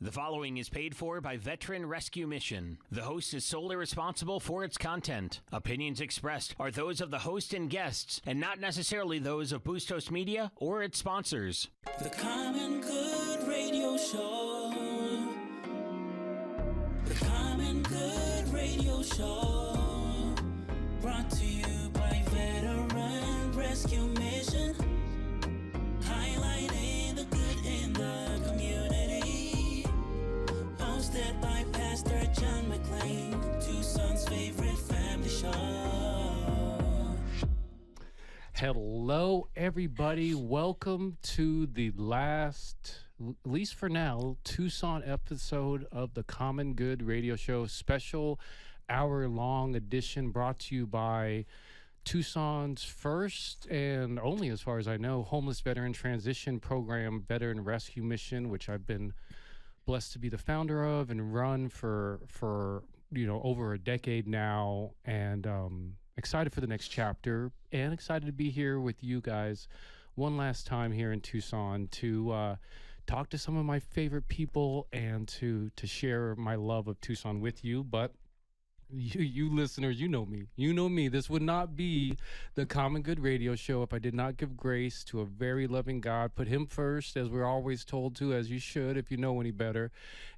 The following is paid for by Veteran Rescue Mission. The host is solely responsible for its content. Opinions expressed are those of the host and guests, and not necessarily those of Bustos Media or its sponsors. The Common Good Radio Show. The Common Good Radio Show. Brought to you by Veteran Rescue Mission. Highlighting the good in the community. Hosted by Pastor John McClain, Tucson's favorite family show. Hello, everybody. Welcome to the last, at least for now, Tucson episode of the Common Good Radio Show, special hour-long edition brought to you by Tucson's first and only, as far as I know, homeless veteran transition program, Veteran Rescue Mission, which I've been blessed to be the founder of and run for over a decade now, and excited for the next chapter and excited to be here with you guys one last time here in Tucson to talk to some of my favorite people and to share my love of Tucson with you. But you listeners, you know me. This would not be the Common Good Radio Show if I did not give grace to a very loving God. Put him first, as we're always told to, as you should if you know any better.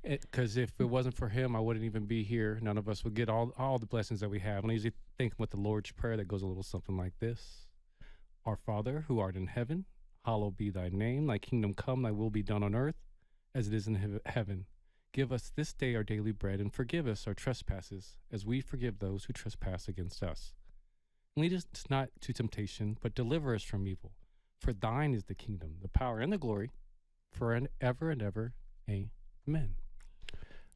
Because if it wasn't for him, I wouldn't even be here. None of us would get all the blessings that we have. And I usually think with the Lord's Prayer that goes a little something like this. Our Father, who art in heaven, hallowed be thy name. Thy kingdom come, thy will be done on earth as it is in heaven. Give us this day our daily bread, and forgive us our trespasses, as we forgive those who trespass against us. And lead us not to temptation, but deliver us from evil. For thine is the kingdom, the power, and the glory, forever and ever. Amen.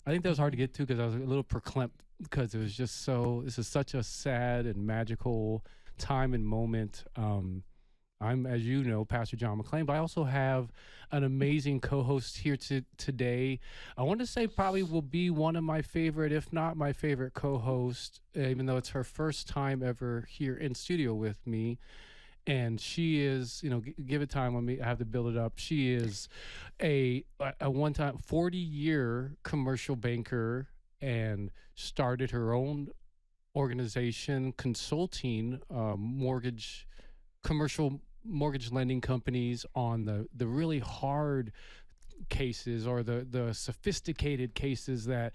I think that was hard to get to because I was a little verklempt, because it was just this is such a sad and magical time and moment. I'm, as you know, Pastor John McClain, but I also have an amazing co-host here today. I want to say probably will be one of my favorite, if not my favorite co-host, even though it's her first time ever here in studio with me. And she is, give it time. I have to build it up. She is a one-time 40-year commercial banker and started her own organization consulting commercial mortgage lending companies on the really hard cases, or the sophisticated cases that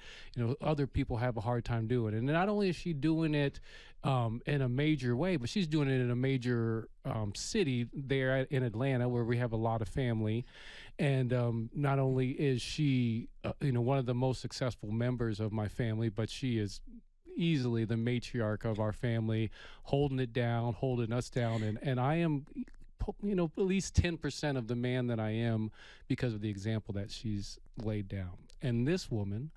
other people have a hard time doing. And not only is she doing it in a major way, but she's doing it in a major city there in Atlanta, where we have a lot of family. And not only is she one of the most successful members of my family, but she is easily the matriarch of our family, holding us down. And I am, at least 10% of the man that I am because of the example that she's laid down. And this woman,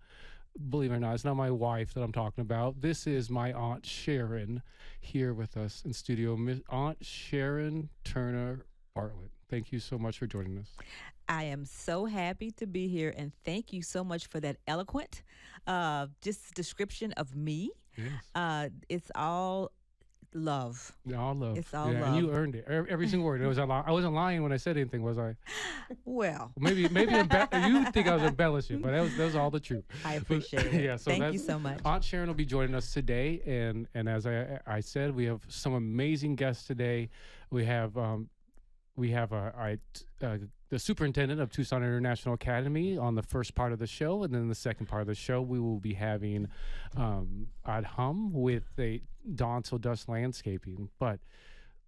believe it or not, it's not my wife that I'm talking about. This is my Aunt Sharon here with us in studio, Aunt Sharon Turner Bartlett. Thank you so much for joining us. I am so happy to be here, and thank you so much for that eloquent just description of me. Yes. It's all love. All love. It's all love. And you earned it. Every single word. I wasn't lying when I said anything, was I? Well. Maybe you think I was embellishing, but that was all the truth. I appreciate it. Yeah, so thank you so much. Aunt Sharon will be joining us today, and as I said, we have some amazing guests today. We have the superintendent of Tucson International Academy on the first part of the show, and then the second part of the show we will be having Adham with a Donsel Dust Landscaping. But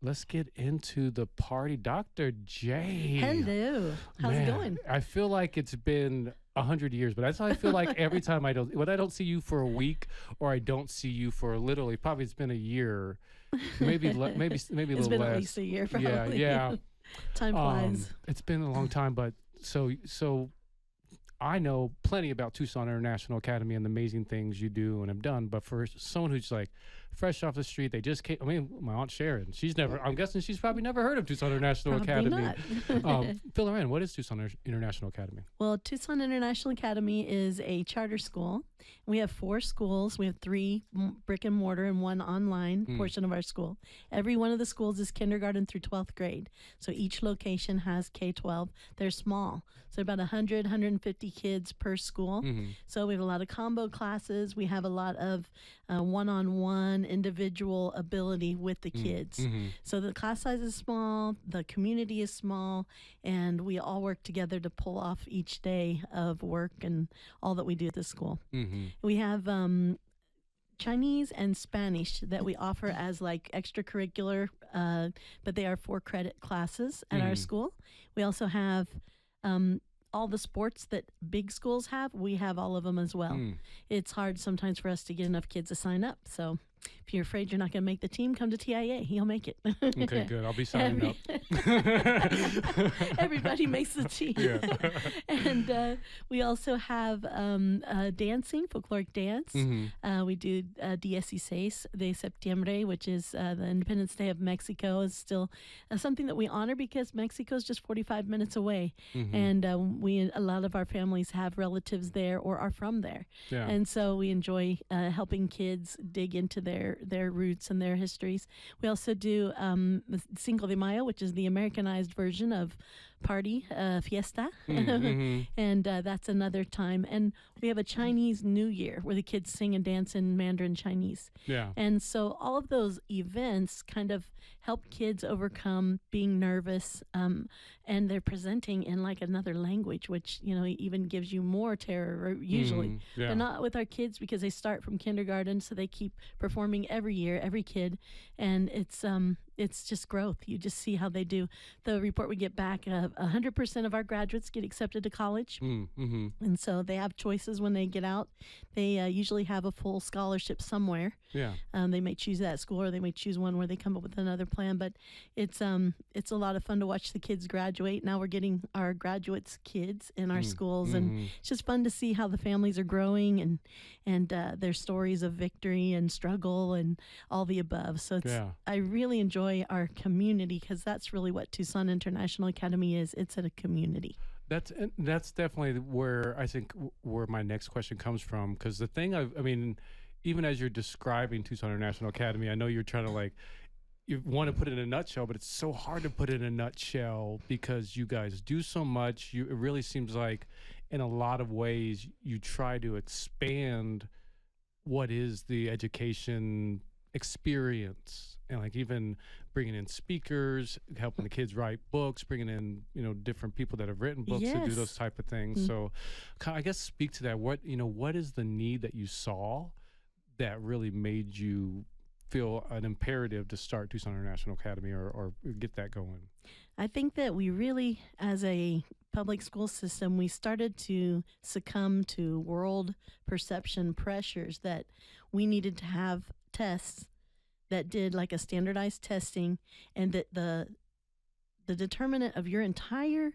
let's get into the party. Dr. J. Hello. How's it going? I feel like it's been 100 years, but that's how I feel like every time when I don't see you for a week, or I don't see you for literally, probably it's been a year, maybe a little less. It's been at least a year, probably. Yeah. Time flies. It's been a long time, but so I know plenty about Tucson International Academy and the amazing things you do and have done. But for someone who's like fresh off the street. They just came. I mean, my Aunt Sharon, I'm guessing she's probably never heard of Tucson International Probably Academy. Fill her in. What is Tucson International Academy? Well, Tucson International Academy is a charter school. We have 4 schools. We have 3 brick and mortar and 1 online portion of our school. Every one of the schools is kindergarten through 12th grade. So each location has K-12. They're small. So about 100, 150 kids per school. So we have a lot of combo classes. We have a lot of one-on-one individual ability with the kids. So the class size is small, the community is small, and we all work together to pull off each day of work and all that we do at the school. We have Chinese and Spanish that we offer as like extracurricular, but they are 4-credit classes at our school. We also have all the sports that big schools have. We have all of them as well. It's hard sometimes for us to get enough kids to sign up. So if you're afraid you're not going to make the team, come to TIA. You'll make it. Okay, good. I'll be signing up. Everybody makes the team. And we also have dancing, folkloric dance. We do Dia 16 de Septiembre, which is the Independence Day of Mexico. Is still something that we honor because Mexico is just 45 minutes away. And a lot of our families have relatives there or are from there. And so we enjoy helping kids dig into their roots and their histories. We also do Cinco de Mayo, which is the Americanized version of party, fiesta, and that's another time. And we have a Chinese New Year where the kids sing and dance in Mandarin Chinese. And so all of those events kind of help kids overcome being nervous, and they're presenting in like another language, which, you know, even gives you more terror usually. But not with our kids because they start from kindergarten, so they keep performing every year, every kid, and it's just growth. You just see how they do. The report we get back, 100% of our graduates get accepted to college. And so they have choices when they get out. They usually have a full scholarship somewhere. They may choose that school or they may choose one where they come up with another plan. But it's a lot of fun to watch the kids graduate. Now we're getting our graduates' kids in our schools. And it's just fun to see how the families are growing and their stories of victory and struggle and all the above. So I really enjoy our community because that's really what Tucson International Academy is. It's a community. That's definitely where I think where my next question comes from, because the thing I mean, even as you're describing Tucson International Academy, I know you're trying to you want to put it in a nutshell, but it's so hard to put it in a nutshell because you guys do so much. It really seems like in a lot of ways you try to expand what is the education experience, and like even bringing in speakers, helping the kids write books, bringing in, you know, different people that have written books to do those type of things. So I guess speak to that. What is the need that you saw that really made you feel an imperative to start Tucson International Academy or get that going? I think that we really, as a public school system, we started to succumb to world perception pressures that we needed to have tests that did like a standardized testing, and that the determinant of your entire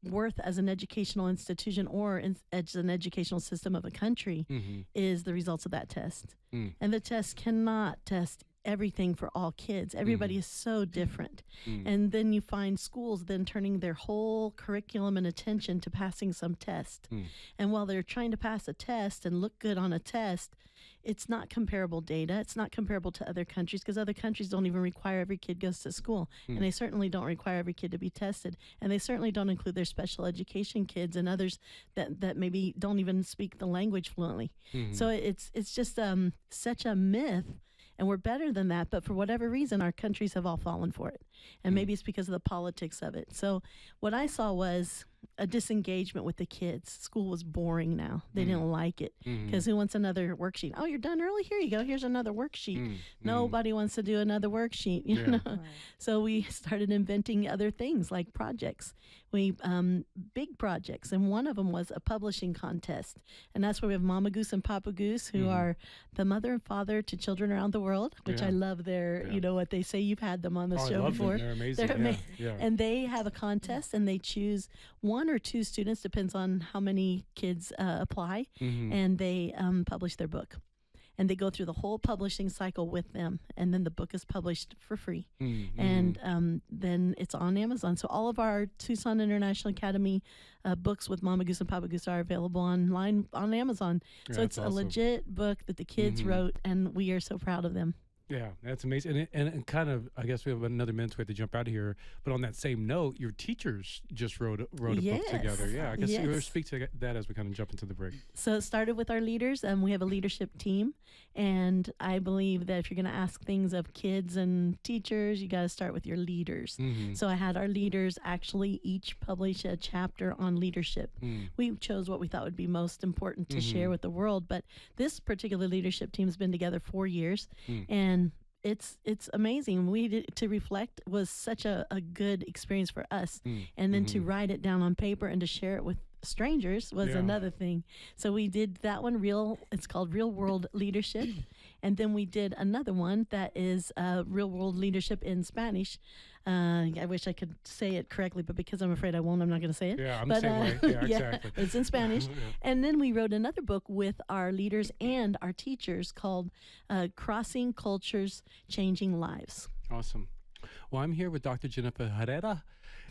worth as an educational institution or as an educational system of a country is the results of that test. And the test cannot test everything for all kids. Everybody is so different. And then you find schools then turning their whole curriculum and attention to passing some test. And while they're trying to pass a test and look good on a test, it's not comparable data. It's not comparable to other countries because other countries don't even require every kid goes to school. And they certainly don't require every kid to be tested. And they certainly don't include their special education kids and others that maybe don't even speak the language fluently. So it's just such a myth. And we're better than that, but for whatever reason, our countries have all fallen for it. And maybe it's because of the politics of it. So what I saw was a disengagement with the kids. School was boring now. They didn't like it because who wants another worksheet? Oh, you're done early? Here you go. Here's another worksheet. Nobody wants to do another worksheet, you know? Right. So we started inventing other things like projects. Big projects, and one of them was a publishing contest. And that's where we have Mama Goose and Papa Goose, who are the mother and father to children around the world, which I love their, you know, what they say. You've had them on the show before. They're amazing. They're amazing. And they have a contest, and they choose 1 or 2 students, depends on how many kids apply, and they publish their book. and they go through the whole publishing cycle with them, and then the book is published for free. Mm-hmm. And then it's on Amazon. So all of our Tucson International Academy books with Mama Goose and Papa Goose are available online on Amazon. Yeah, So it's that's a awesome. legit book that the kids wrote, and we are so proud of them. Yeah, that's amazing. And kind of, I guess we have another minute. We have to jump out of here. But on that same note, your teachers just wrote a book together. Yeah, I guess you Yes. speak to that as we kind of jump into the break. So it started with our leaders. We have a leadership team, and I believe that if you're going to ask things of kids and teachers, you got to start with your leaders. Mm-hmm. So I had our leaders actually each publish a chapter on leadership. We chose what we thought would be most important to share with the world, but this particular leadership team has been together 4 years, and it's amazing. To reflect was such a good experience for us, and then to write it down on paper and to share it with strangers was another thing. So we did that one. It's called Real World Leadership, and then we did another one that is Real World Leadership in Spanish. I wish I could say it correctly, but because I'm afraid I won't, I'm not going to say it. Yeah, I'm the same way. Yeah, exactly. It's in Spanish. And then we wrote another book with our leaders and our teachers called Crossing Cultures, Changing Lives. Awesome. Well, I'm here with Dr. Jennifer Herrera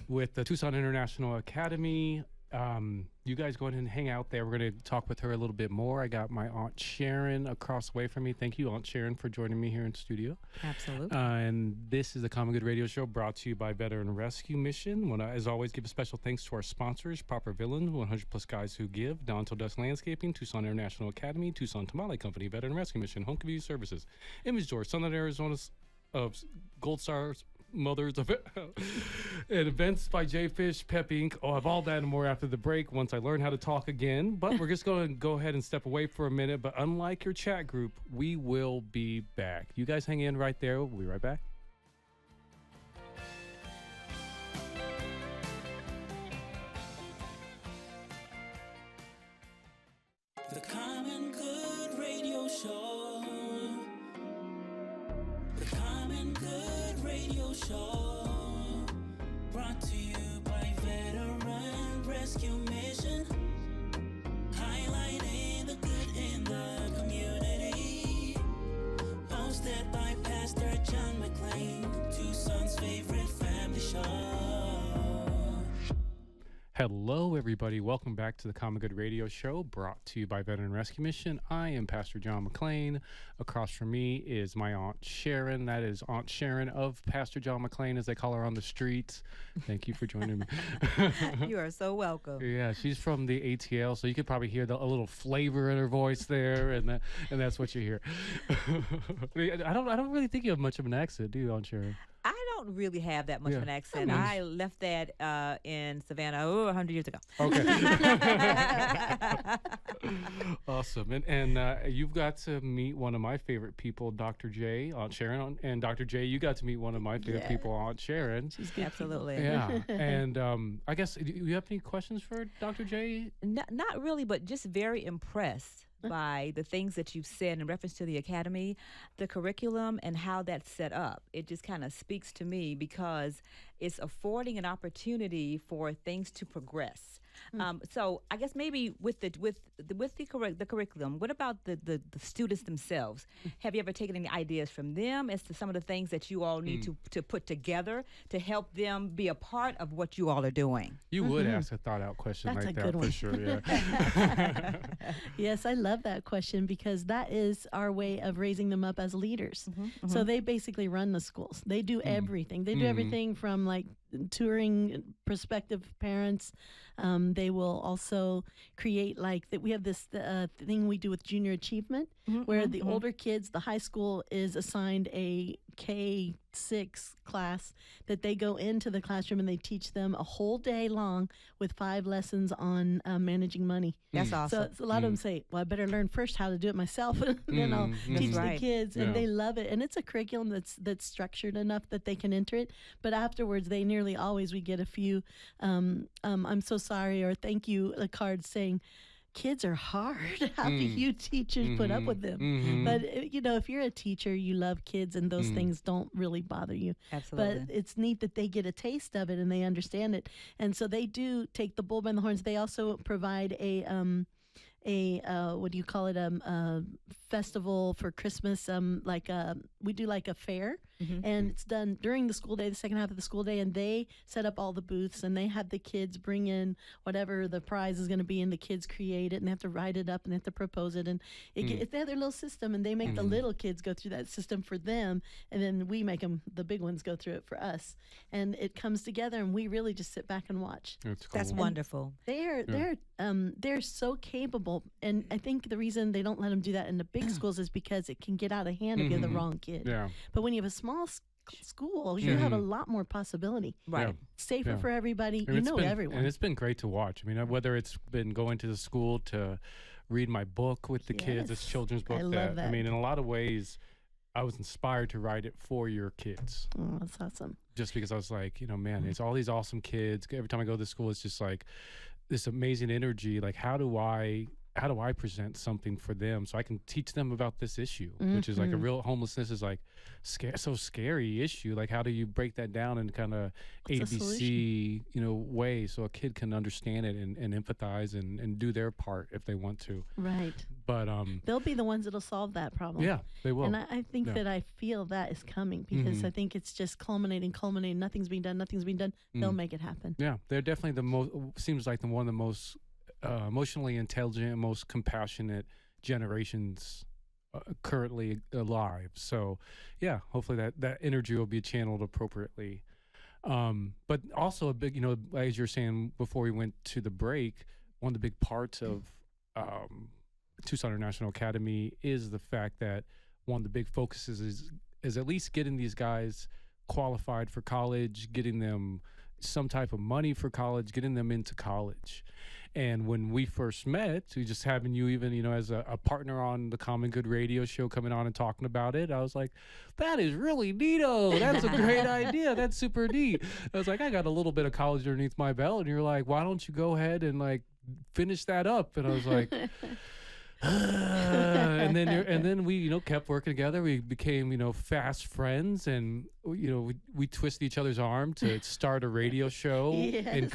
with the Tucson International Academy. You guys go ahead and hang out there. We're going to talk with her a little bit more. I got my Aunt Sharon across the way from me. Thank you, Aunt Sharon, for joining me here in studio. Absolutely. And this is the Common Good Radio Show brought to you by Veteran Rescue Mission. Want to, as always, give a special thanks to our sponsors, Proper Villain, 100 Plus Guys Who Give, Dawn Till Dusk Landscaping, Tucson International Academy, Tucson Tamale Company, Veteran Rescue Mission, Home Community Services, Image Door, Southern Arizona's Gold Stars Mothers of and events by J Fish, Pep Inc. I'll have all that and more after the break once I learn how to talk again. But we're just going to go ahead and step away for a minute. But unlike your chat group, we will be back. You guys hang in right there. We'll be right back. The Common Good Radio Show. The Common Good Radio Show. Brought to you by Veteran Rescue Mission. Highlighting the good in the community. Hosted by Pastor John McClain, Tucson's favorite family show. Hello, everybody. Welcome back to the Common Good Radio Show, brought to you by Veteran Rescue Mission. I am Pastor John McClain. Across from me is my Aunt Sharon. That is Aunt Sharon of Pastor John McClain, as they call her on the streets. Thank you for joining me. You are so welcome. Yeah, she's from the ATL, so you could probably hear a little flavor in her voice there, and that's what you hear. I don't really think you have much of an accent, do you, Aunt Sharon? I don't really have that much of an accent. I left that in Savannah 100 years ago. Okay. Awesome. And you've got to meet one of my favorite people, Dr. J, Aunt Sharon. And Dr. J, you got to meet one of my favorite people, Aunt Sharon. Absolutely. Yeah. And I guess, do you have any questions for Dr. J? Not really, but just very impressed by the things that you've said in reference to the academy, the curriculum, and how that's set up. It just kind of speaks to me because it's affording an opportunity for things to progress. So I guess maybe with the curriculum, what about the students themselves? Have you ever taken any ideas from them as to some of the things that you all need to put together to help them be a part of what you all are doing? You would ask a thought-out question That's like a that good for one. sure. Yeah. Yes, I love that question because that is our way of raising them up as leaders. So they basically run the schools. They do everything. They do everything from like touring prospective parents. They will also create like that. We have this thing we do with junior achievement where the older kids, the high school is assigned a K-6 class that they go into the classroom and they teach them a whole day long with 5 lessons on managing money. That's awesome. So a lot of them say, well, I better learn first how to do it myself, and then I'll teach the right. kids. And Yeah. they love it. And it's a curriculum that's structured enough that they can enter it. But afterwards, they nearly always, we get a few, I'm so sorry, or thank you cards saying, kids are hard. How do you teachers put up with them? But, if you're a teacher, you love kids and those things don't really bother you. Absolutely. But it's neat that they get a taste of it and they understand it. And so they do take the bull by the horns. They also provide a a what do you call it, festival for Christmas, we do like a fair, and it's done during the school day, the second half of the school day, and they set up all the booths, and they have the kids bring in whatever the prize is going to be, and the kids create it, and they have to write it up, and they have to propose it, and they have their little system, and they make the little kids go through that system for them, and then we make them, the big ones, go through it for us, and it comes together, and we really just sit back and watch. That's cool. That's wonderful. They're so capable, and I think the reason they don't let them do that in the big schools is because it can get out of hand if you're the wrong kid. Yeah. But when you have a small school, you have a lot more possibility. Right. Yeah. Safer for everybody. And Everyone. And it's been great to watch. I mean, whether it's been going to the school to read my book with the kids, it's Yes. children's book. I love that. I mean, in a lot of ways, I was inspired to write it for your kids. Oh, that's awesome. Just because I was like, man, it's all these awesome kids. Every time I go to school, it's just like this amazing energy. Like, how do I present something for them so I can teach them about this issue, which is like a real homelessness is like so scary issue. Like, how do you break that down in kind of ABC, way so a kid can understand it and empathize and do their part if they want to. Right. But They'll be the ones that'll solve that problem. yeah, they will. And I think that I feel that is coming because I think it's just culminating. Nothing's being done. They'll make it happen. Yeah, they're definitely the most, seems like one of the most emotionally intelligent, most compassionate generations currently alive. So yeah, hopefully that energy will be channeled appropriately. But also a big, as you're saying before we went to the break, one of the big parts of Tucson International Academy is the fact that one of the big focuses is at least getting these guys qualified for college, getting them some type of money for college, getting them into college. And when we first met, just having you even, as a partner on the Common Good radio show coming on and talking about it, I was like, that is really neato. That's a great idea. That's super neat. I was like, I got a little bit of college underneath my belt. And you're like, why don't you go ahead and like finish that up? And I was like, and then we kept working together. We became fast friends, and we twisted each other's arm to start a radio show. Yes.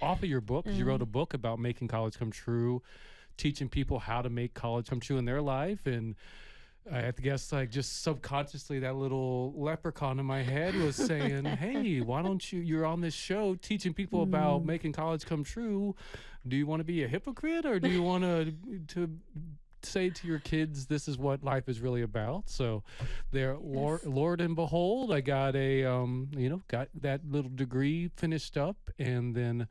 Off of your book, 'cause you wrote a book about making college come true, teaching people how to make college come true in their life. And I have to guess, like, just subconsciously, that little leprechaun in my head was saying, hey, why don't you're on this show teaching people about making college come true. Do you want to be a hypocrite, or do you want to say to your kids, this is what life is really about? So there, Lord and behold, I got got that little degree finished up, and then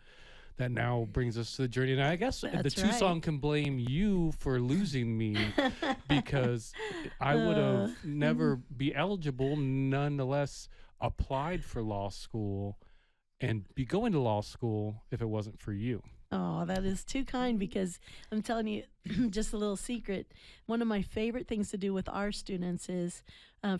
that now brings us to the journey. And I guess the Tucson can blame you for losing me because I would have never be eligible, nonetheless applied for law school and be going to law school if it wasn't for you. Oh, that is too kind, because I'm telling you, just a little secret. One of my favorite things to do with our students is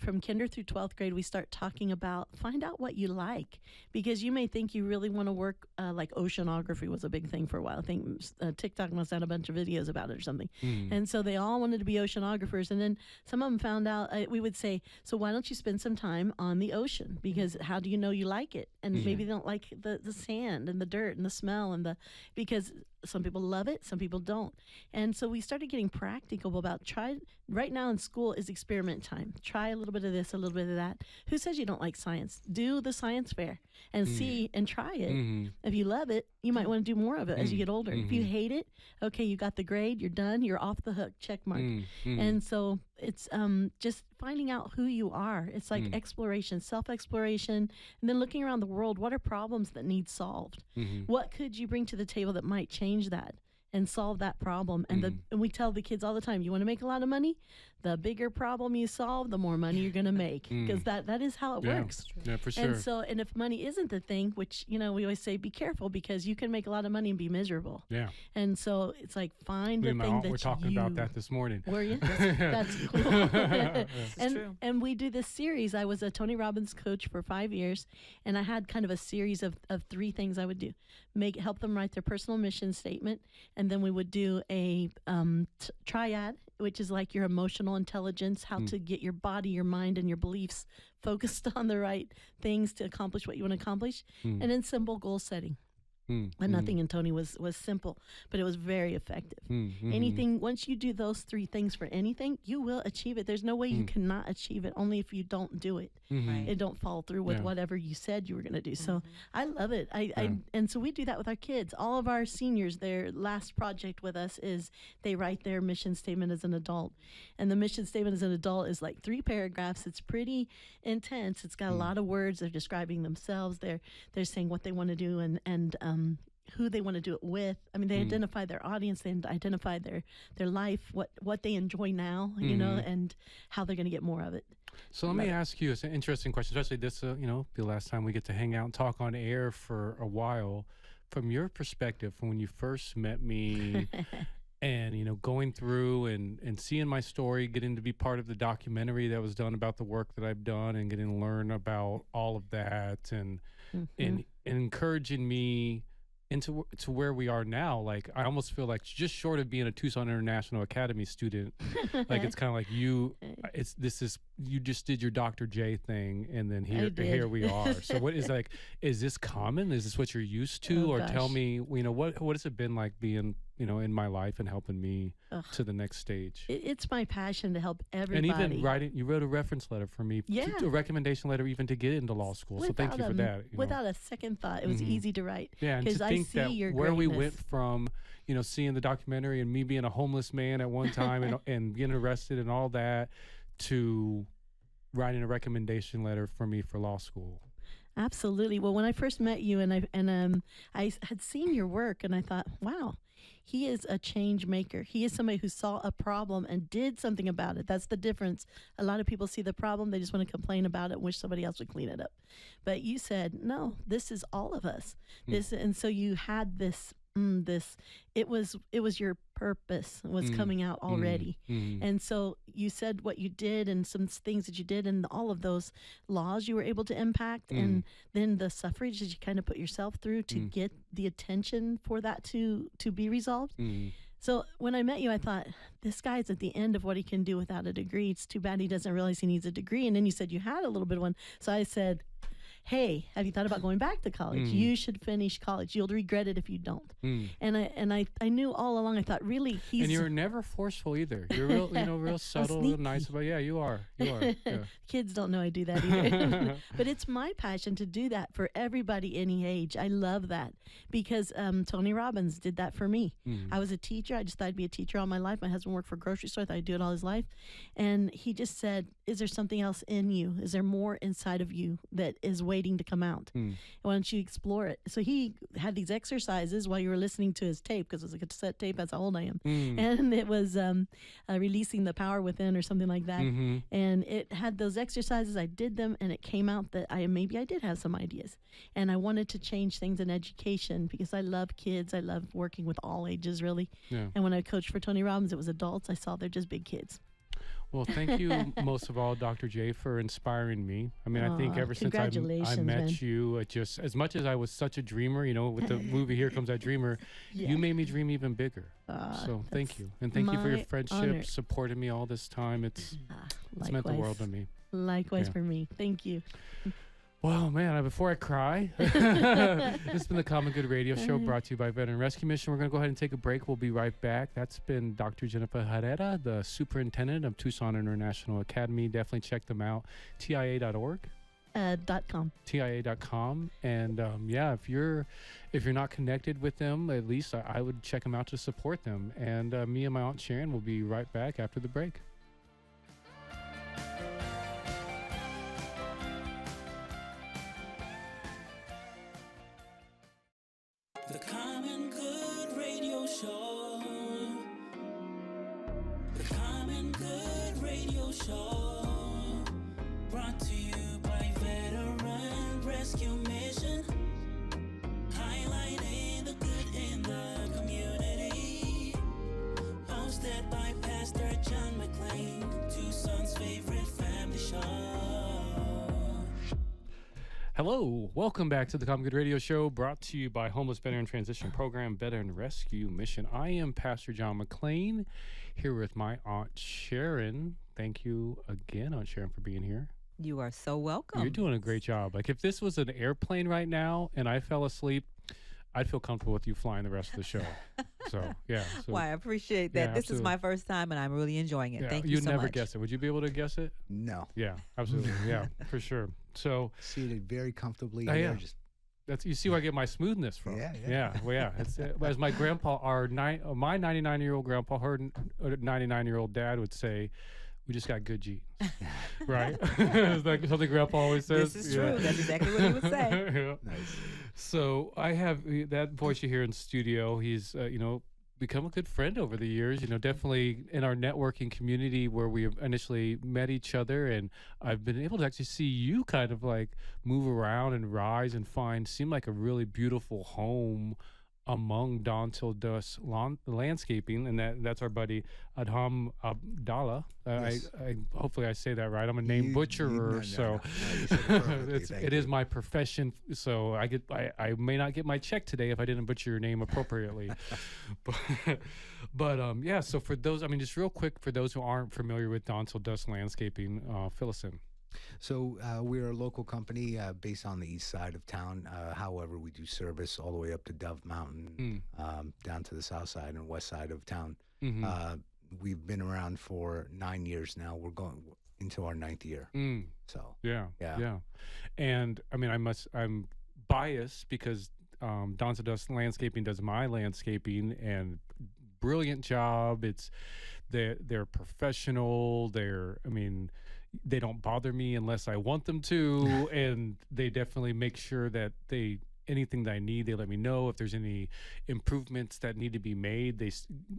from kinder through 12th grade, we start talking about, find out what you like, because you may think you really want to work like oceanography was a big thing for a while. I think TikTok must have had a bunch of videos about it or something. And so they all wanted to be oceanographers. And then some of them found out, we would say, so why don't you spend some time on the ocean? Because how do you know you like it? And maybe they don't like the sand and the dirt and the smell because some people love it, some people don't. And so we started getting practical about right now in school is experiment time. Try a little bit of this, a little bit of that. Who says you don't like science? Do the science fair and see and try it. If you love it, you might want to do more of it as you get older. If you hate it, okay, you got the grade, you're done, you're off the hook, check mark. And so it's just finding out who you are. It's like exploration, self-exploration, and then looking around the world. What are problems that need solved? What could you bring to the table that might change that and solve that problem? And and we tell the kids all the time, you want to make a lot of money? The bigger problem you solve, the more money you're going to make, because that is how it works. Yeah, for sure. And if money isn't the thing, which, we always say, be careful, because you can make a lot of money and be miserable. Yeah. And so it's like, find the thing that we're talking about that this morning. Were you? That's cool. And we do this series. I was a Tony Robbins coach for 5 years, and I had kind of a series of 3 things I would do. Help them write their personal mission statement, and then we would do a triad, which is like your emotional intelligence, how to get your body, your mind, and your beliefs focused on the right things to accomplish what you want to accomplish, and then simple goal setting. But nothing in Tony was simple, but it was very effective. Anything, once you do those 3 things for anything, you will achieve it. There's no way you cannot achieve it, only if you don't do it. Right. It don't follow through with whatever you said you were going to do. So I love it. And so we do that with our kids. All of our seniors, their last project with us is they write their mission statement as an adult. And the mission statement as an adult is like 3 paragraphs. It's pretty intense. It's got a lot of words. They're describing themselves. They're saying what they want to do and who they want to do it with. I mean, they identify their audience, they identify their life, what they enjoy now, you know, and how they're going to get more of it. So let me ask you, it's an interesting question, especially this, you know, the last time we get to hang out and talk on air for a while. From your perspective, from when you first met me and, you know, going through and seeing my story, getting to be part of the documentary that was done about the work that I've done and getting to learn about all of that and encouraging me into to where we are now. Like, I almost feel like just short of being a Tucson International Academy student, like it's kind of like you just did your Dr. J thing, and then here we are. So what is like, is this common? Is this what you're used to? Or tell me, you know, what has it been like being, you know, in my life and helping me to the next stage? It's my passion to help everybody. And even you wrote a reference letter for me, a recommendation letter even to get into law school. So thank you for that. Without a second thought, it was easy to write. Yeah, and to think that where we went from, you know, seeing the documentary and me being a homeless man at one time and getting arrested and all that, to writing a recommendation letter for me for law school. Absolutely. Well, when I first met you and I had seen your work and I thought, wow, he is a change maker. He is somebody who saw a problem and did something about it. That's the difference. A lot of people see the problem, they just want to complain about it and wish somebody else would clean it up. But you said, no, this is all of us. And so you had this it was your purpose was coming out already. And so you said what you did and some things that you did and all of those laws you were able to impact and then the suffrage that you kind of put yourself through to get the attention for that to be resolved. So when I met you, I thought, this guy's at the end of what he can do without a degree. It's too bad he doesn't realize he needs a degree. And then you said you had a little bit of one. So I said, hey, have you thought about going back to college? You should finish college. You'll regret it if you don't. And I knew all along, I thought, really, he's... And you're never forceful either. You're real, you know, real subtle and nice about, you are. Yeah. Kids don't know I do that either. But it's my passion to do that for everybody any age. I love that because Tony Robbins did that for me. I was a teacher. I just thought I'd be a teacher all my life. My husband worked for a grocery store. I thought I'd do it all his life. And he just said, is there something else in you? Is there more inside of you that is waiting to come out? Why don't you explore it? So he had these exercises while you were listening to his tape, because it was a cassette tape. That's how old I am. And it was releasing the power within or something like that. And it had those exercises. I did them and it came out that maybe I did have some ideas, and I wanted to change things in education because I love kids. I love working with all ages, really. And when I coached for Tony Robbins, it was adults. I saw they're just big kids. Well, thank you most of all, Dr. J, for inspiring me. I mean, I think ever since I met you, it just, as much as I was such a dreamer, you know, with the movie Here Comes That Dreamer, you made me dream even bigger. So thank you. And thank you for your friendship, supporting me all this time. It's meant the world to me. Likewise for me. Thank you. Well, man, before I cry, this has been the Common Good Radio Show brought to you by Veteran Rescue Mission. We're going to go ahead and take a break. We'll be right back. That's been Dr. Jennifer Herrera, the superintendent of Tucson International Academy. Definitely check them out. TIA.org. .com. TIA.com. And if you're not connected with them, at least I would check them out to support them. And me and my Aunt Sharon will be right back after the break. The Common Good Radio Show. The Common Good Radio Show. Brought to you by Veteran Rescue Mission. Highlighting the good in the community. Hosted by Pastor John McClain, Tucson's favorite family show. Hello, welcome back to the Common Good Radio Show, brought to you by Homeless Veteran Transition Program, Veteran Rescue Mission. I am Pastor John McClain, here with my Aunt Sharon. Thank you again, Aunt Sharon, for being here. You are so welcome. You're doing a great job. Like, if this was an airplane right now and I fell asleep, I'd feel comfortable with you flying the rest of the show. So yeah. So, Well, I appreciate that. Yeah, This is my absolutely. first time, and I'm really enjoying it. yeah, Thank you you'd so never much. guess it. Would you be able to guess it? No. Yeah, absolutely. Yeah, for sure. So Seated very comfortably. Oh, here, yeah. Just that's you see where I get my smoothness from. Yeah. Well, yeah. It's as my grandpa, my 99-year-old grandpa, her 99-year-old dad would say, "We just got good genes." Right? It's like something grandpa always says. This is true. That's exactly what he would say. Yeah. nice. So I have that voice you hear in studio. He's become a good friend over the years. Definitely in our networking community where we initially met each other, and I've been able to actually see you kind of like move around and rise and seem like a really beautiful home among Don Till Dusk landscaping, and that's our buddy Adham Abdallah. Yes. I hopefully I say that right. I'm a name butcherer, no, so you said it perfectly. Thank it you. is my profession. So I may not get my check today if I didn't butcher your name appropriately. but yeah. So for those, just real quick for those who aren't familiar with Don Till Dusk landscaping, fill us in. So we're a local company based on the east side of town. However, we do service all the way up to Dove Mountain, down to the south side and west side of town. Mm-hmm. We've been around for 9 years now. We're going into our 9th year. So Yeah. Yeah. And I'm biased because Don Till Dusk Landscaping does my landscaping, and brilliant job. They're professional. They don't bother me unless I want them to, and they definitely make sure that anything that I need, they let me know. If there's any improvements that need to be made, they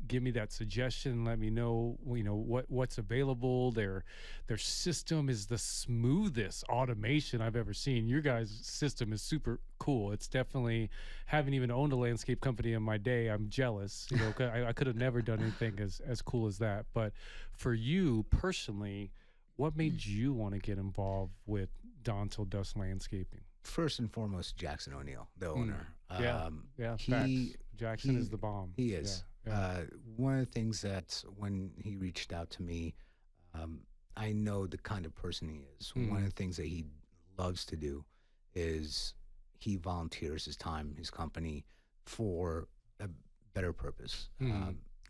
give me that suggestion, let me know, what's available. Their system is the smoothest automation I've ever seen. Your guys' system is super cool. It's definitely, haven't even owned a landscape company in my day. I'm jealous. 'Cause I could have never done anything as cool as that. But for you personally, what made you want to get involved with Don Till Dusk Landscaping? first and foremost, Jackson O'Neill, the owner. Yeah, facts. Jackson is the bomb. He is. Yeah. One of the things that when he reached out to me, I know the kind of person he is. One of the things that he loves to do is he volunteers his time, his company, for a better purpose.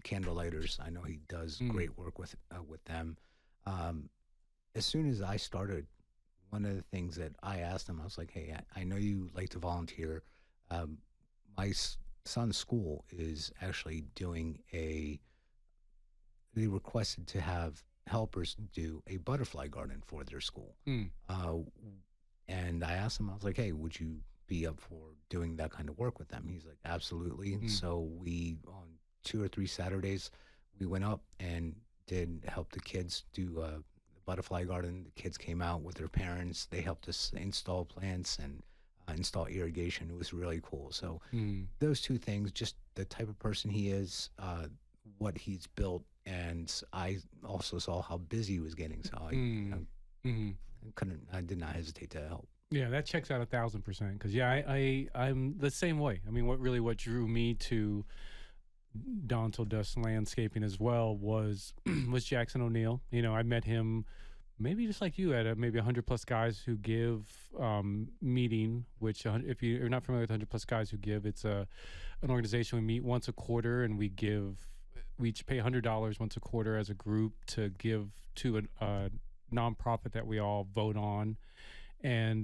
Candlelighters, I know he does great work with them. As soon as I started, one of the things that I asked him, I was like, hey, I know you like to volunteer. My son's school is actually doing they requested to have helpers do a butterfly garden for their school. And I asked him, I was like, hey, would you be up for doing that kind of work with them? He's like, absolutely. So we, on 2 or 3 Saturdays, we went up and did help the kids do a butterfly garden. The kids came out with their parents. They helped us install plants and install irrigation. It was really cool. So those two things, just the type of person he is, what he's built, and I also saw how busy he was getting. So I did not hesitate to help. Yeah, that checks out 1,000%. Because I'm the same way. I mean, what drew me to Don Till Dusk Landscaping as well was Jackson O'Neill. I met him maybe just like you at maybe 100+ Guys Who Give meeting, which if you're not familiar with 100+ Guys Who Give, it's an organization we meet once a quarter, and we each pay $100 once a quarter as a group to give to a nonprofit that we all vote on. And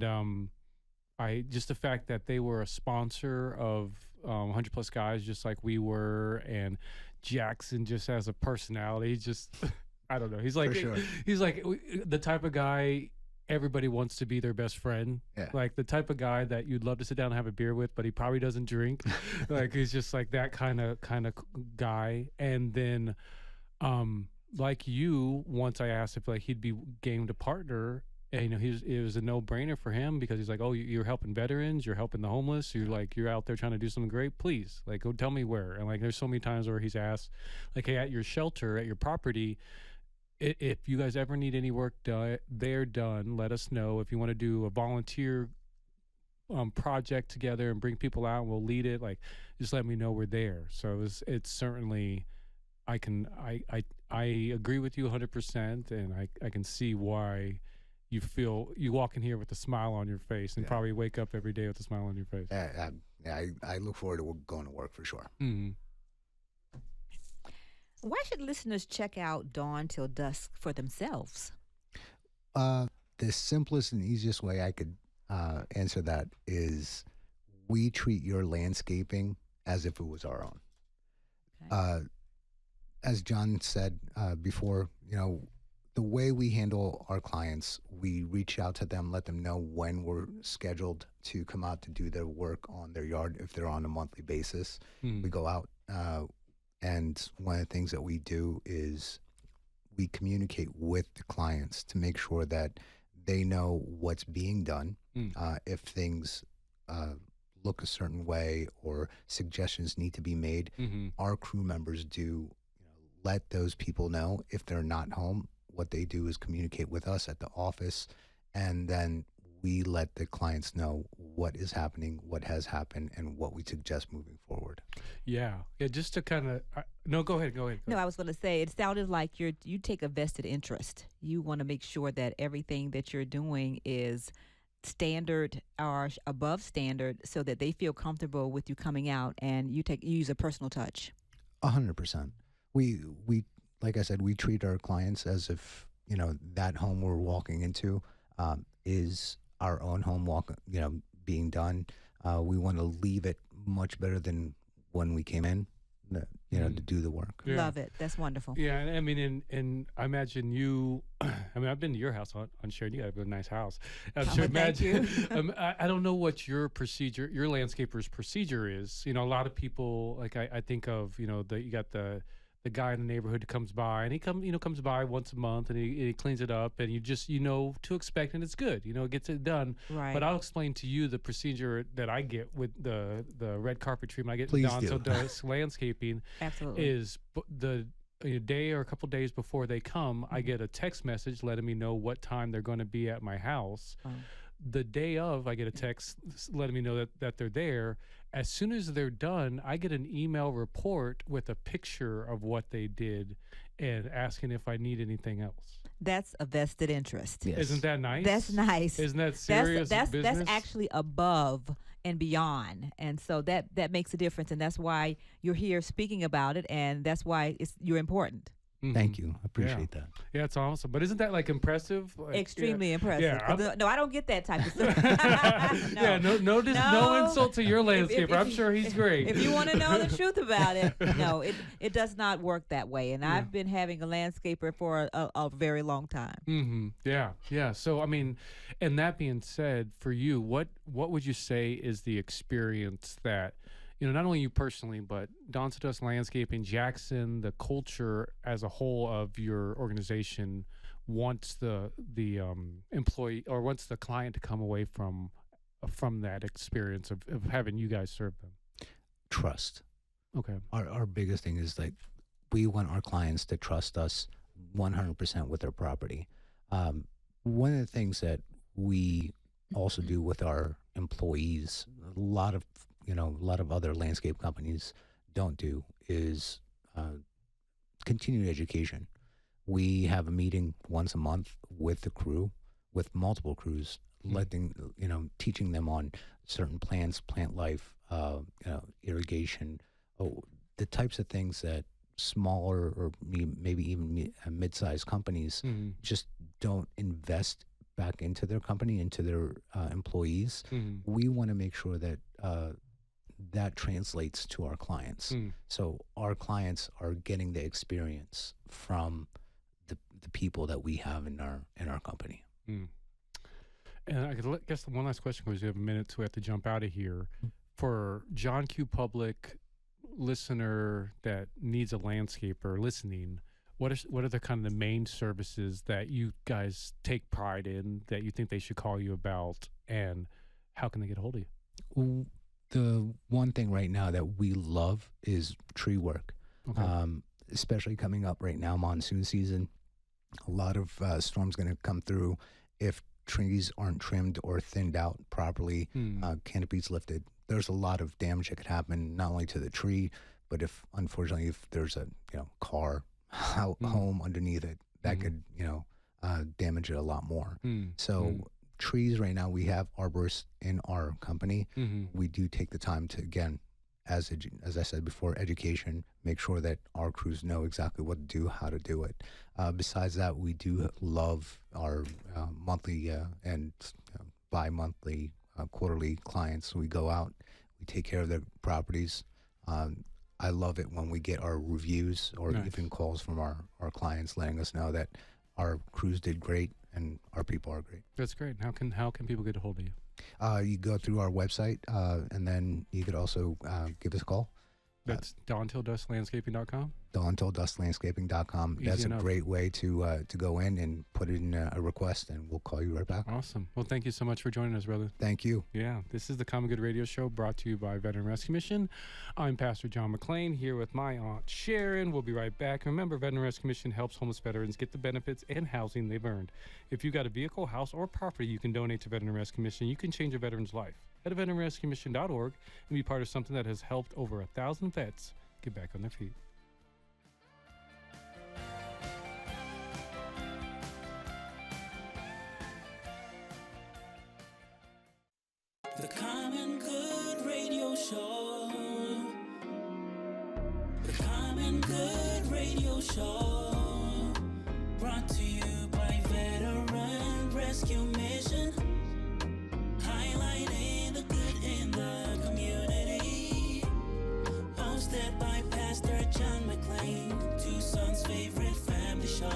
just the fact that they were a sponsor of 100+ Guys, just like we were, and Jackson just has a personality, just I don't know. He's like, For sure. He's like the type of guy everybody wants to be their best friend. Yeah. Like the type of guy that you'd love to sit down and have a beer with, but he probably doesn't drink. Like he's just like that kind of guy. And then, like you, once I asked if like he'd be game to partner. And, it was a no-brainer for him because he's like, oh, you're helping veterans, you're helping the homeless, you're out there trying to do something great. Please, like, go tell me where. And like, there's so many times where he's asked, like, hey, at your shelter, at your property, if you guys ever need any work done, they're done. Let us know. If you want to do a volunteer project together and bring people out, and we'll lead it. Like, just let me know we're there. So it's certainly, I agree with you 100%, and I can see why. You walk in here with a smile on your face and probably wake up every day with a smile on your face. Yeah, I look forward to going to work for sure. Mm-hmm. Why should listeners check out Dawn Till Dusk for themselves? The simplest and easiest way I could answer that is we treat your landscaping as if it was our own. Okay. As John said before, the way we handle our clients, we reach out to them, let them know when we're scheduled to come out to do their work on their yard if they're on a monthly basis. Mm-hmm. We go out, and one of the things that we do is we communicate with the clients to make sure that they know what's being done. If things look a certain way or suggestions need to be made, our crew members do let those people know if they're not home. What they do is communicate with us at the office, and then we let the clients know what is happening, what has happened, and what we suggest moving forward. Yeah. Just to kind of no, go ahead. No, I was going to say, it sounded like you take a vested interest. You want to make sure that everything that you're doing is standard or above standard, so that they feel comfortable with you coming out, and you use a personal touch. 100%. We like I said, we treat our clients as if that home we're walking into is our own home being done. We want to leave it much better than when we came in, to do the work. Yeah. Love it. That's wonderful. Yeah, and I mean, and I imagine you. I mean, I've been to your house on Sharon. You got a nice house. I'm sure. Thank you. I don't know what your procedure, your landscaper's procedure is. A lot of people, like I think of, you got the guy in the neighborhood who comes by, and he comes by once a month, and he cleans it up, and you just to expect, and it's good. It gets it done. Right. But I'll explain to you the procedure that I get with the red carpet treatment I get. Please Dawn do. Till Dusk landscaping. Absolutely. Is the day or a couple days before they come, I get a text message letting me know what time they're going to be at my house. Oh. The day of, I get a text letting me know that they're there. As soon as they're done, I get an email report with a picture of what they did and asking if I need anything else. That's a vested interest. Yes. Isn't that nice? That's nice. Isn't that serious that's business? actually above and beyond, and so that makes a difference, and that's why you're here speaking about it, and that's why you're important. Mhm. Thank you. I appreciate that. Yeah, it's awesome. But isn't that impressive? Extremely impressive. Yeah, No, I don't get that type of stuff. No. Yeah, no insult to your landscaper. I'm you- sure he's great. If you want to know the truth about it, no, it does not work that way. And I've been having a landscaper for a very long time. Mm-hmm. Yeah. So I mean, and that being said, for you, what would you say is the experience that not only you personally, but Dawn Till Dusk Landscaping, Jackson, the culture as a whole of your organization wants the employee or wants the client to come away from that experience of having you guys serve them? Trust. Okay. Our biggest thing is we want our clients to trust us 100% with their property. One of the things that we also do with our employees, a lot of other landscape companies don't do, is continued education. We have a meeting once a month with the crew, with multiple crews, teaching them on certain plants, plant life, irrigation, the types of things that smaller or maybe even mid-sized companies just don't invest back into their company, into their employees. We want to make sure that that translates to our clients. So our clients are getting the experience from the people that we have in our company. And I guess one last question, because we have a minute, so we have to jump out of here. For John Q. Public listener that needs a landscaper listening, what are the kind of the main services that you guys take pride in that you think they should call you about, and how can they get a hold of you? The one thing right now that we love is tree work. Okay. Especially coming up right now, monsoon season. A lot of storms going to come through. If trees aren't trimmed or thinned out properly, canopies lifted, there's a lot of damage that could happen, not only to the tree, but if there's a car, home underneath it, that could damage it a lot more. So trees right now, we have arborists in our company. We do take the time to, again, as I said before, education, make sure that our crews know exactly what to do, how to do it. Besides that, we do love our monthly and bi-monthly, quarterly clients. We go out, we take care of their properties. I love it when we get our reviews or even calls from our clients letting us know that our crews did great and our people are great. That's great. How can people get a hold of you? You go through our website, and then you could also give us a call. That's DonTillDustLandscaping.com. DonTillDustLandscaping.com. Easy That's enough. a great way to go in and put in a request, and we'll call you right back. Awesome. Well, thank you so much for joining us, brother. Thank you. Yeah, this is the Common Good Radio Show brought to you by Veteran Rescue Mission. I'm Pastor John McClain here with my Aunt Sharon. We'll be right back. Remember, Veteran Rescue Mission helps homeless veterans get the benefits and housing they've earned. If you got a vehicle, house, or property you can donate to Veteran Rescue Mission, you can change a veteran's life. Head to veteranrescuemission.org and be part of something that has helped over 1,000 vets get back on their feet. The Common Good Radio Show. The Common Good Radio Show. Brought to you by Veteran Rescue Mission. Highlighting the good in the community. Hosted by Pastor John McClain, Tucson's favorite family show.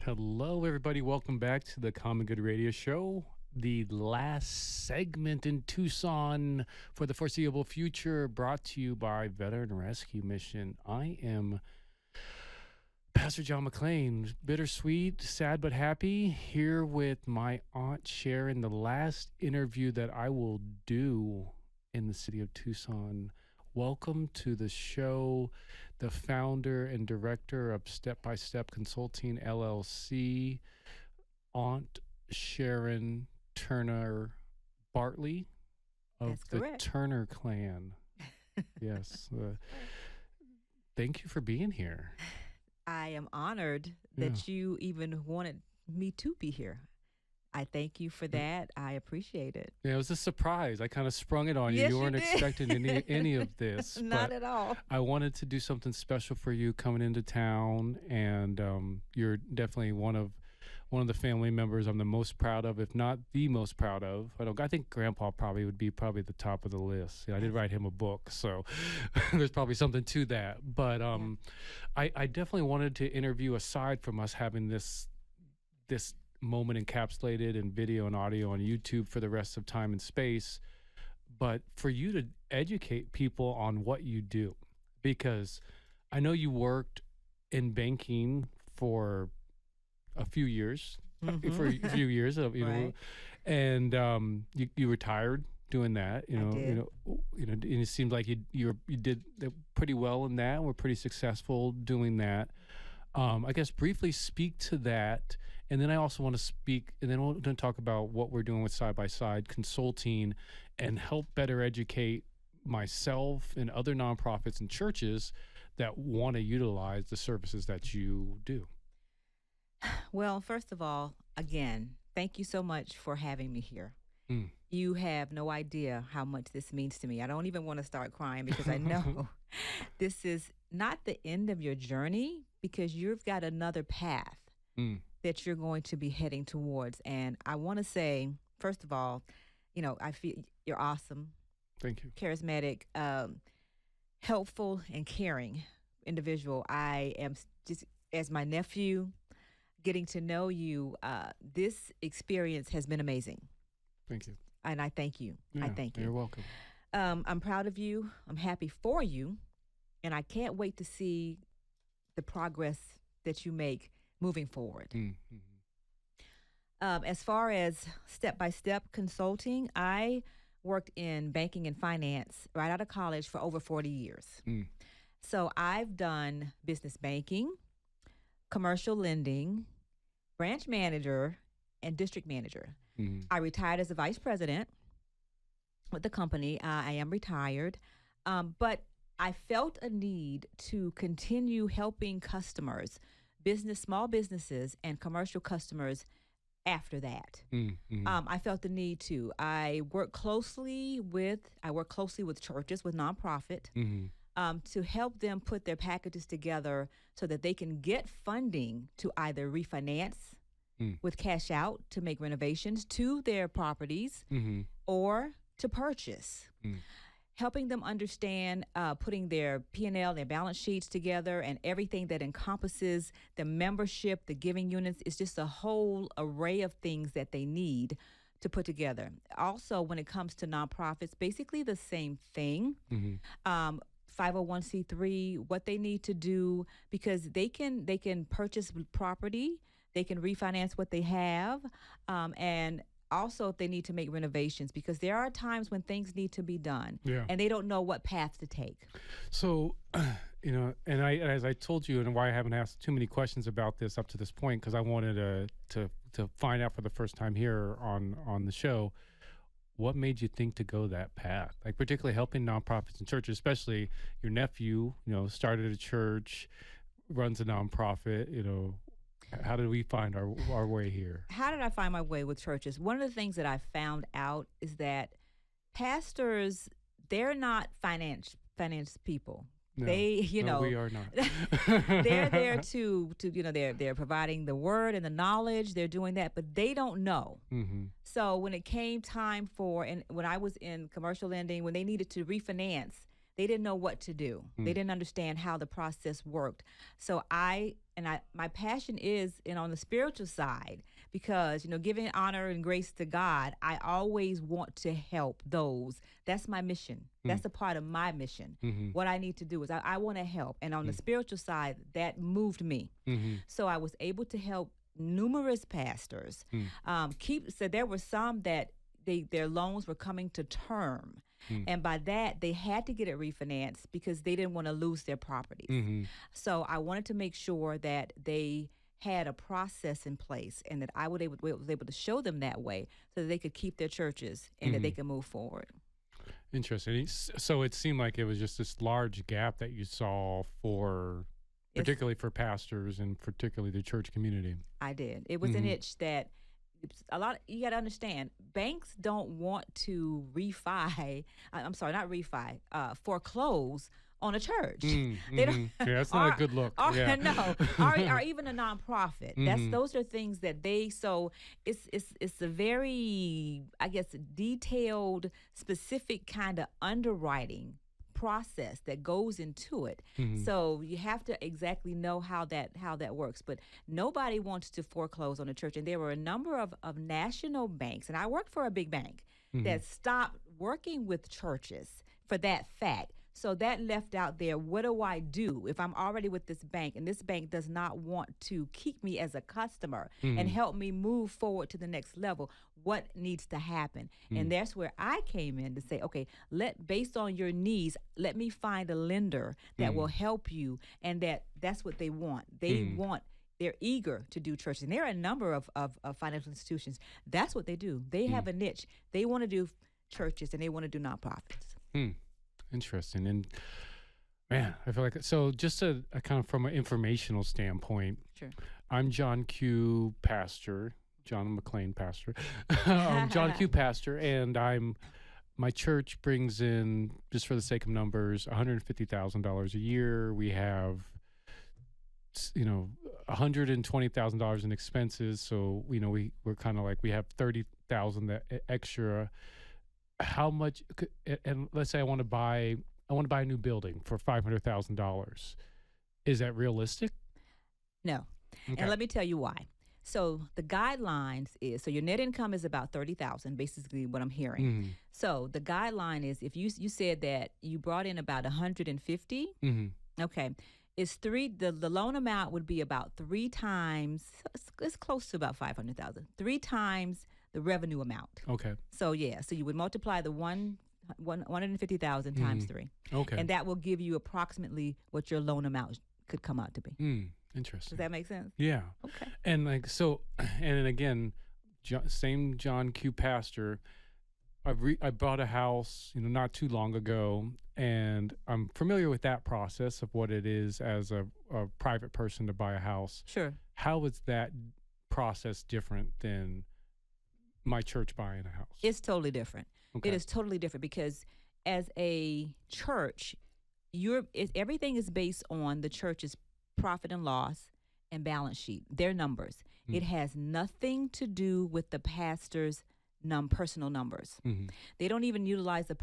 Hello, everybody. Welcome back to the Common Good Radio Show. The last segment in Tucson for the foreseeable future, brought to you by Veteran Rescue Mission. I am Pastor John McClain, bittersweet, sad but happy, here with my Aunt Sharon, the last interview that I will do in the city of Tucson. Welcome to the show, the founder and director of Step by Step Consulting, LLC, Aunt Sharon Turner Bartley of That's the correct. Turner clan. Yes. Thank you for being here. I am honored that you even wanted me to be here. I thank you for that. I appreciate it. Yeah, it was a surprise. I kind of sprung it on you. Yes, You you weren't did. expecting any of this. Not but at all. I wanted to do something special for you coming into town, and you're definitely one of the family members I'm the most proud of, if not the most proud of. I think Grandpa would be the top of the list. I did write him a book, so there's probably something to that. But I definitely wanted to interview, aside from us having this moment encapsulated in video and audio on YouTube for the rest of time and space, but for you to educate people on what you do, because I know you worked in banking for a few years, for a few years, you know, Right. and you retired doing that, did. and it seemed like you did pretty well in that. We're pretty successful doing that. I guess briefly speak to that, and then I also want to speak, and then we're going to talk about what we're doing with Side by Side Consulting and help better educate myself and other nonprofits and churches that want to utilize the services that you do. Well, first of all, again, thank you so much for having me here. Mm. You have no idea how much this means to me. I don't even want to start crying because I know this is not the end of your journey, because you've got another path that you're going to be heading towards. And I want to say, first of all, I feel you're awesome, Thank you. charismatic, helpful, and caring individual. I am just, as my nephew, getting to know you, this experience has been amazing. Thank you. And I thank you. I Yeah, thank You're you. welcome. I'm proud of you. I'm happy for you. And I can't wait to see the progress that you make moving forward. Mm-hmm. As far as step-by-step consulting, I worked in banking and finance right out of college for over 40 years. Mm. So I've done business banking, commercial lending, branch manager, and district manager. Mm-hmm. I retired as a vice president with the company. I am retired, but I felt a need to continue helping customers, small businesses and commercial customers after that. Mm-hmm. I felt the need to. I work closely with churches, with nonprofit, to help them put their packages together so that they can get funding to either refinance with cash out to make renovations to their properties or to purchase. Helping them understand putting their P&L, their balance sheets together, and everything that encompasses the membership, the giving units. It's just a whole array of things that they need to put together. Also, when it comes to nonprofits, basically the same thing. 501c3, what they need to do, because they can purchase property, they can refinance what they have, and also if they need to make renovations, because there are times when things need to be done and they don't know what path to take. So, and as I told you, and why I haven't asked too many questions about this up to this point, because I wanted to find out for the first time here on the show, what made you think to go that path? Like particularly helping nonprofits and churches, especially your nephew, started a church, runs a nonprofit, How did we find our way here? How did I find my way with churches? One of the things that I found out is that pastors, they're not finance people. No, They, we are not. they're there to they're providing the word and the knowledge. They're doing that, but they don't know. So when it came time and when I was in commercial lending, when they needed to refinance, they didn't know what to do. They didn't understand how the process worked. So my passion is on the spiritual side, because, giving honor and grace to God, I always want to help those. That's my mission. That's a part of my mission. What I need to do is I want to help. And on the spiritual side, that moved me. So I was able to help numerous pastors. So there were some that their loans were coming to term. And by that, they had to get it refinanced because they didn't want to lose their properties. So I wanted to make sure that they had a process in place and that I was able to show them that way so that they could keep their churches and that they could move forward. Interesting. So it seemed like it was just this large gap that you saw particularly for pastors and particularly the church community. I did. It was an itch that you got to understand, banks don't want to foreclose on a church. They don't. Yeah, that's not a good look. Or even a nonprofit. Those are things that so it's a very, I guess, detailed, specific kind of underwriting process that goes into it. So you have to exactly know how that works. But nobody wants to foreclose on a church. And there were a number of national banks, and I worked for a big bank, that stopped working with churches for that fact. So that left out there, what do I do if I'm already with this bank and this bank does not want to keep me as a customer and help me move forward to the next level? What needs to happen? And that's where I came in to say, okay, based on your needs, let me find a lender that will help you. And that's what they want. They're eager to do churches. And there are a number of financial institutions. That's what they do. They have a niche. They want to do churches and they want to do nonprofits. Interesting. And man, I feel like, so just a kind of from an informational standpoint, Sure. I'm John Q. Pastor, John McClain Pastor, John Q. Pastor, and my church brings in, just for the sake of numbers, $150,000 a year. We have, $120,000 in expenses. So, we're kind of like, we have $30,000 extra. How much, and let's say I want to buy a new building for $500,000. Is that realistic? No. Okay. And let me tell you why. So the guidelines is, so your net income is about $30,000, basically what I'm hearing. So the guideline is, if you said that you brought in about 150, okay, the loan amount would be about 3 times, it's close to about 500,000, 3 times the revenue amount. Okay. So so you would multiply the 150,000 times 3. Okay. And that will give you approximately what your loan amount could come out to be. Interesting. Does that make sense? Yeah. Okay. And like, so, and then again, same John Q. Pastor, I bought a house, not too long ago, and I'm familiar with that process of what it is as a private person to buy a house. Sure. How is that process different than my church buying a house? It's totally different. Okay. It is totally different because as a church, everything is based on the church's profit and loss and balance sheet, their numbers. It has nothing to do with the pastor's personal numbers. They don't even utilize the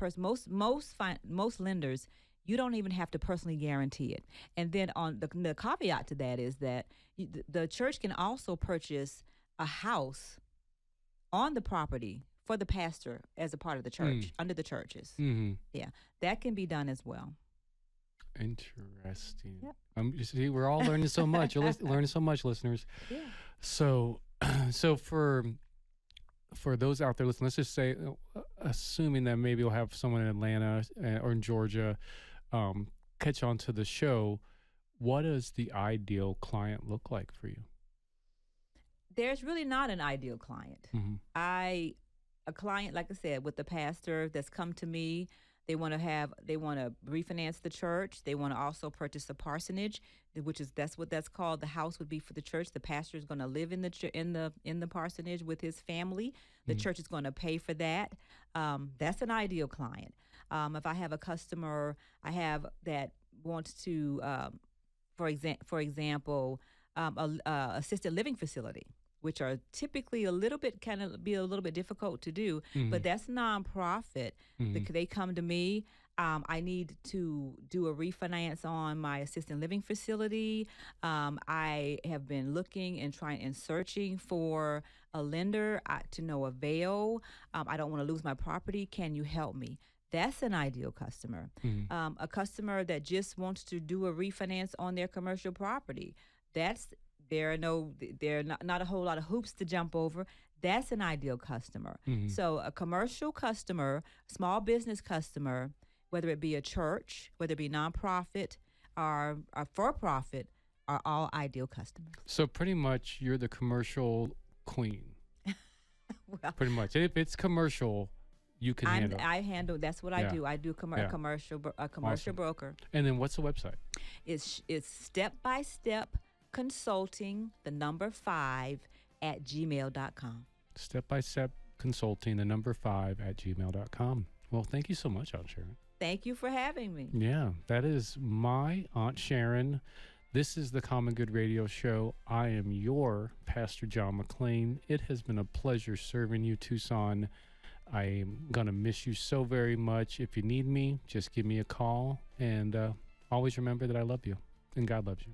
most lenders. You don't even have to personally guarantee it. And then on the caveat to that is that the church can also purchase a house on the property for the pastor as a part of the church, under the churches. Yeah, that can be done as well. Interesting. Yep. You see, we're all learning so much. You're learning so much, listeners. Yeah. So for those out there listening, let's just say, assuming that maybe we'll have someone in Atlanta or in Georgia catch on to the show, what does the ideal client look like for you? There's really not an ideal client. A client, like I said, with the pastor that's come to me, they want to refinance the church. They want to also purchase a parsonage, that's what that's called. The house would be for the church. The pastor is going to live in the parsonage with his family. The church is going to pay for that. That's an ideal client. If I have a customer that wants to, for example, assisted living facility, which are typically a little bit difficult to do, but that's nonprofit. They come to me. I need to do a refinance on my assisted living facility. I have been looking and searching for a lender to no avail. I don't want to lose my property. Can you help me? That's an ideal customer. A customer that just wants to do a refinance on their commercial property. There are not a whole lot of hoops to jump over. That's an ideal customer. So a commercial customer, small business customer, whether it be a church, whether it be nonprofit or for-profit, are all ideal customers. So pretty much you're the commercial queen. Well, pretty much. If it's commercial, you can handle it. I handle. That's what I do. I do a commercial Awesome. broker. And then what's the website? It's step-by-step consulting, the number 5 at gmail.com. Step-by-step consulting, the number 5 at gmail.com. Well, thank you so much, Aunt Sharon. Thank you for having me. Yeah, that is my Aunt Sharon. This is the Common Good Radio Show. I am your Pastor John McClain. It has been a pleasure serving you, Tucson. I'm going to miss you so very much. If you need me, just give me a call. And always remember that I love you and God loves you.